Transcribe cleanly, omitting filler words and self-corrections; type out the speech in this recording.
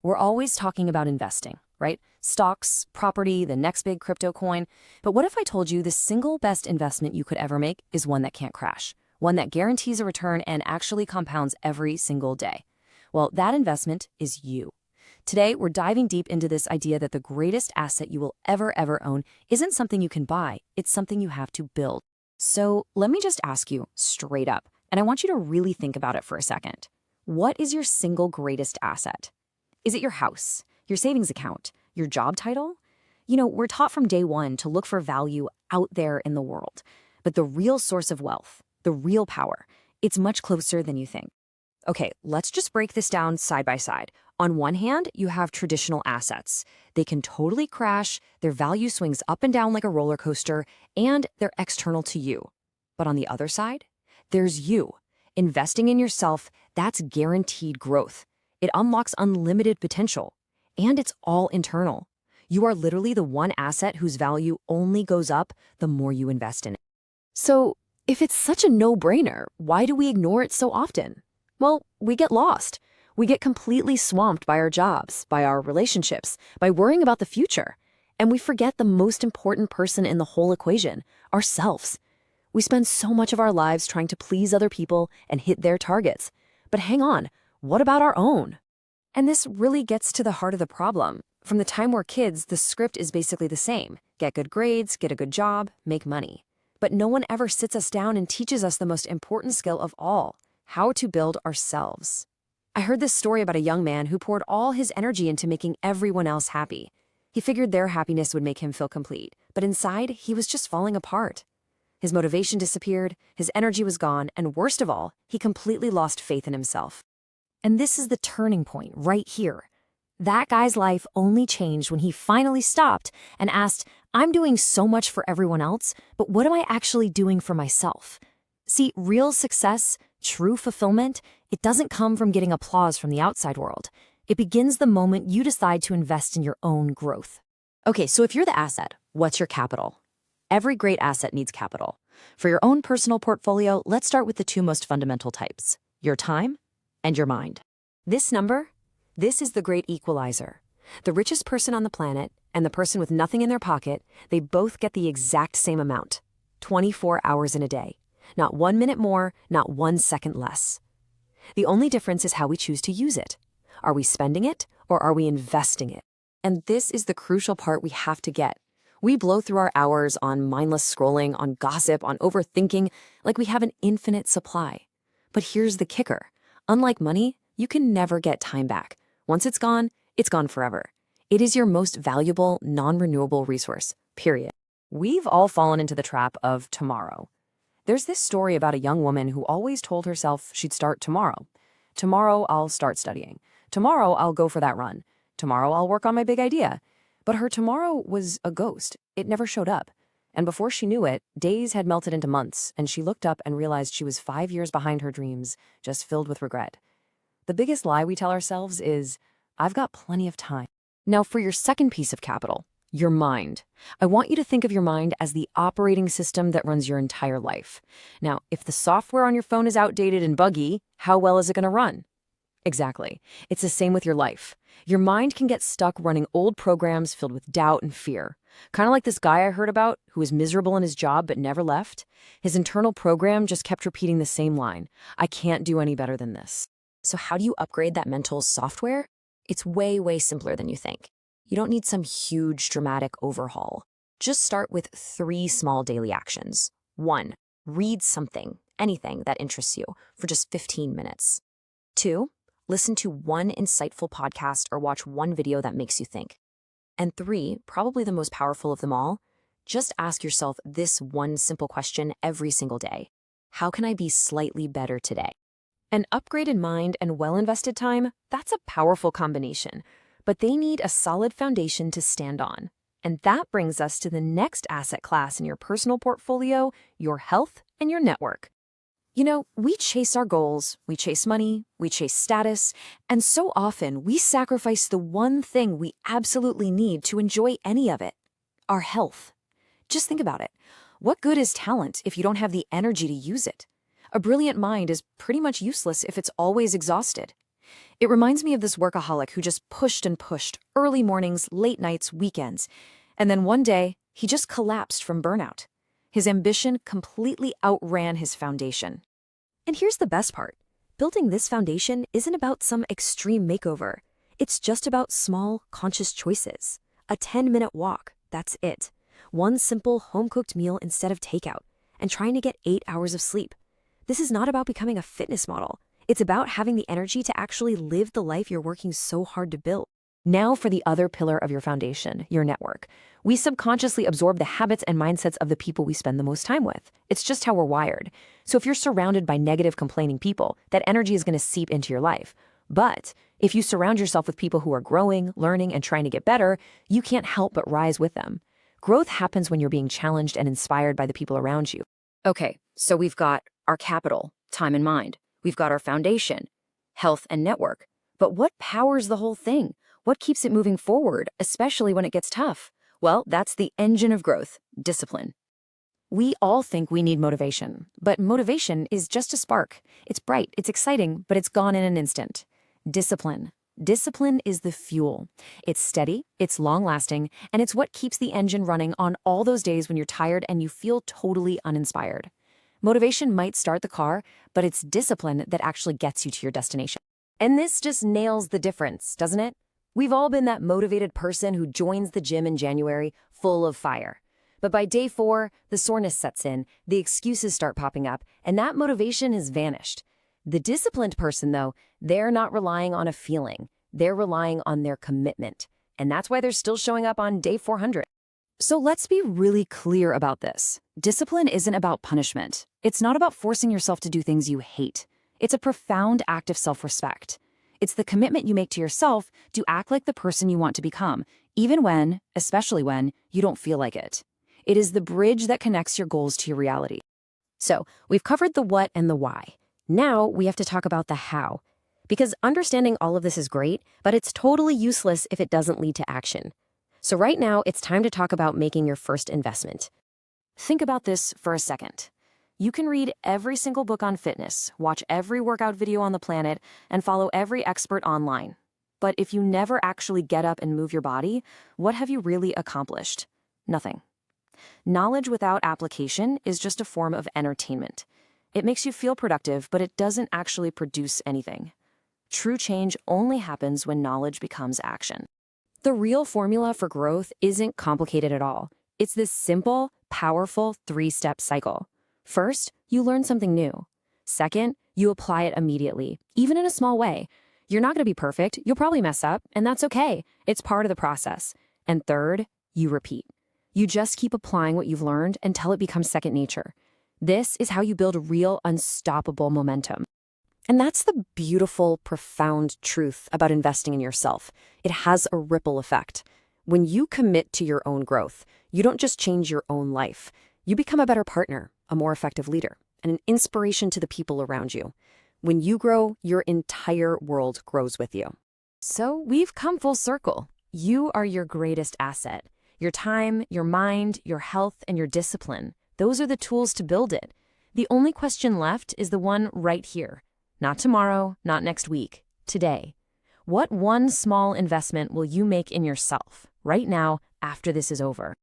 We're always talking about investing, right? Stocks, property, the next big crypto coin. But what if I told you the single best investment you could ever make is one that can't crash, one that guarantees a return and actually compounds every single day? Well, that investment is you. Today, we're diving deep into this idea that the greatest asset you will ever own isn't something you can buy, it's something you have to build. So let me just ask you straight up, and I want you to really think about it for a second. What is your single greatest asset? Is it your house, your savings account, your job title? We're taught from day one to look for value out there in the world. But the real source of wealth, the real power, it's much closer than you think. Okay, let's just break this down side by side. On one hand, you have traditional assets. They can totally crash, their value swings up and down like a roller coaster, and they're external to you. But on the other side, there's you. Investing in yourself, that's guaranteed growth. It unlocks unlimited potential, and it's all internal. You are literally the one asset whose value only goes up the more you invest in it. So, if it's such a no-brainer, why do we ignore it so often? Well, we get lost. We get completely swamped by our jobs, by our relationships, by worrying about the future. And we forget the most important person in the whole equation, ourselves. We spend so much of our lives trying to please other people and hit their targets. But hang on, what about our own? And this really gets to the heart of the problem. From the time we're kids, the script is basically the same. Get good grades, get a good job, make money. But no one ever sits us down and teaches us the most important skill of all, how to build ourselves. I heard this story about a young man who poured all his energy into making everyone else happy. He figured their happiness would make him feel complete, but inside, he was just falling apart. His motivation disappeared, his energy was gone, and worst of all, he completely lost faith in himself. And this is the turning point right here. That guy's life only changed when he finally stopped and asked, I'm doing so much for everyone else, but what am I actually doing for myself? See, real success, true fulfillment, it doesn't come from getting applause from the outside world. It begins the moment you decide to invest in your own growth. Okay, so if you're the asset, what's your capital? Every great asset needs capital. For your own personal portfolio, let's start with the two most fundamental types, your time and your mind. This number, this is the great equalizer. The richest person on the planet and the person with nothing in their pocket, they both get the exact same amount, 24 hours in a day. Not 1 minute more, not 1 second less. The only difference is how we choose to use it. Are we spending it or are we investing it? And this is the crucial part we have to get. We blow through our hours on mindless scrolling, on gossip, on overthinking, like we have an infinite supply. But here's the kicker. Unlike money, you can never get time back. Once it's gone forever. It is your most valuable, non-renewable resource, period. We've all fallen into the trap of tomorrow. There's this story about a young woman who always told herself she'd start tomorrow. Tomorrow, I'll start studying. Tomorrow, I'll go for that run. Tomorrow, I'll work on my big idea. But her tomorrow was a ghost. It never showed up. And before she knew it, days had melted into months, and she looked up and realized she was 5 years behind her dreams, just filled with regret. The biggest lie we tell ourselves is, I've got plenty of time. Now for your second piece of capital, your mind. I want you to think of your mind as the operating system that runs your entire life. Now, if the software on your phone is outdated and buggy, how well is it going to run? Exactly. It's the same with your life. Your mind can get stuck running old programs filled with doubt and fear. Kind of like this guy I heard about who was miserable in his job but never left. His internal program just kept repeating the same line. I can't do any better than this. So how do you upgrade that mental software? It's way simpler than you think. You don't need some huge dramatic overhaul. Just start with 3 small daily actions. 1, read something, anything that interests you for just 15 minutes. 2, listen to one insightful podcast or watch one video that makes you think. And 3, probably the most powerful of them all, just ask yourself this one simple question every single day. How can I be slightly better today? An upgraded mind and well-invested time, that's a powerful combination, but they need a solid foundation to stand on. And that brings us to the next asset class in your personal portfolio, your health and your network. We chase our goals, we chase money, we chase status, and so often we sacrifice the one thing we absolutely need to enjoy any of it, our health. Just think about it. What good is talent if you don't have the energy to use it? A brilliant mind is pretty much useless if it's always exhausted. It reminds me of this workaholic who just pushed and pushed, early mornings, late nights, weekends. And then one day, he just collapsed from burnout. His ambition completely outran his foundation. And here's the best part. Building this foundation isn't about some extreme makeover. It's just about small, conscious choices. A 10-minute walk, that's it. One simple home-cooked meal instead of takeout, and trying to get 8 hours of sleep. This is not about becoming a fitness model. It's about having the energy to actually live the life you're working so hard to build. Now for the other pillar of your foundation, your network. We subconsciously absorb the habits and mindsets of the people we spend the most time with. It's just how we're wired. So if you're surrounded by negative, complaining people, that energy is going to seep into your life. But if you surround yourself with people who are growing, learning, and trying to get better, you can't help but rise with them. Growth happens when you're being challenged and inspired by the people around you. Okay, so we've got our capital, time and mind. We've got our foundation, health and network. But what powers the whole thing? What keeps it moving forward, especially when it gets tough? Well, that's the engine of growth, discipline. We all think we need motivation, but motivation is just a spark. It's bright, it's exciting, but it's gone in an instant. Discipline. Discipline is the fuel. It's steady, it's long-lasting, and it's what keeps the engine running on all those days when you're tired and you feel totally uninspired. Motivation might start the car, but it's discipline that actually gets you to your destination. And this just nails the difference, doesn't it? We've all been that motivated person who joins the gym in January full of fire. But by day 4, the soreness sets in, the excuses start popping up, and that motivation has vanished. The disciplined person, though, they're not relying on a feeling. They're relying on their commitment. And that's why they're still showing up on day 400. So let's be really clear about this. Discipline isn't about punishment. It's not about forcing yourself to do things you hate. It's a profound act of self-respect. It's the commitment you make to yourself to act like the person you want to become, even when, especially when, you don't feel like it. It is the bridge that connects your goals to your reality. So, we've covered the what and the why. Now, we have to talk about the how. Because understanding all of this is great, but it's totally useless if it doesn't lead to action. So right now, it's time to talk about making your first investment. Think about this for a second. You can read every single book on fitness, watch every workout video on the planet, and follow every expert online. But if you never actually get up and move your body, what have you really accomplished? Nothing. Knowledge without application is just a form of entertainment. It makes you feel productive, but it doesn't actually produce anything. True change only happens when knowledge becomes action. The real formula for growth isn't complicated at all. It's this simple, powerful 3-step cycle. First, you learn something new. Second, you apply it immediately, even in a small way. You're not going to be perfect. You'll probably mess up, and that's okay. It's part of the process. And third, you repeat. You just keep applying what you've learned until it becomes second nature. This is how you build real, unstoppable momentum. And that's the beautiful, profound truth about investing in yourself. It has a ripple effect. When you commit to your own growth, you don't just change your own life. You become a better partner, a more effective leader, and an inspiration to the people around you. When you grow, your entire world grows with you. So we've come full circle. You are your greatest asset. Your time, your mind, your health, and your discipline. Those are the tools to build it. The only question left is the one right here. Not tomorrow, not next week, today. What one small investment will you make in yourself right now after this is over?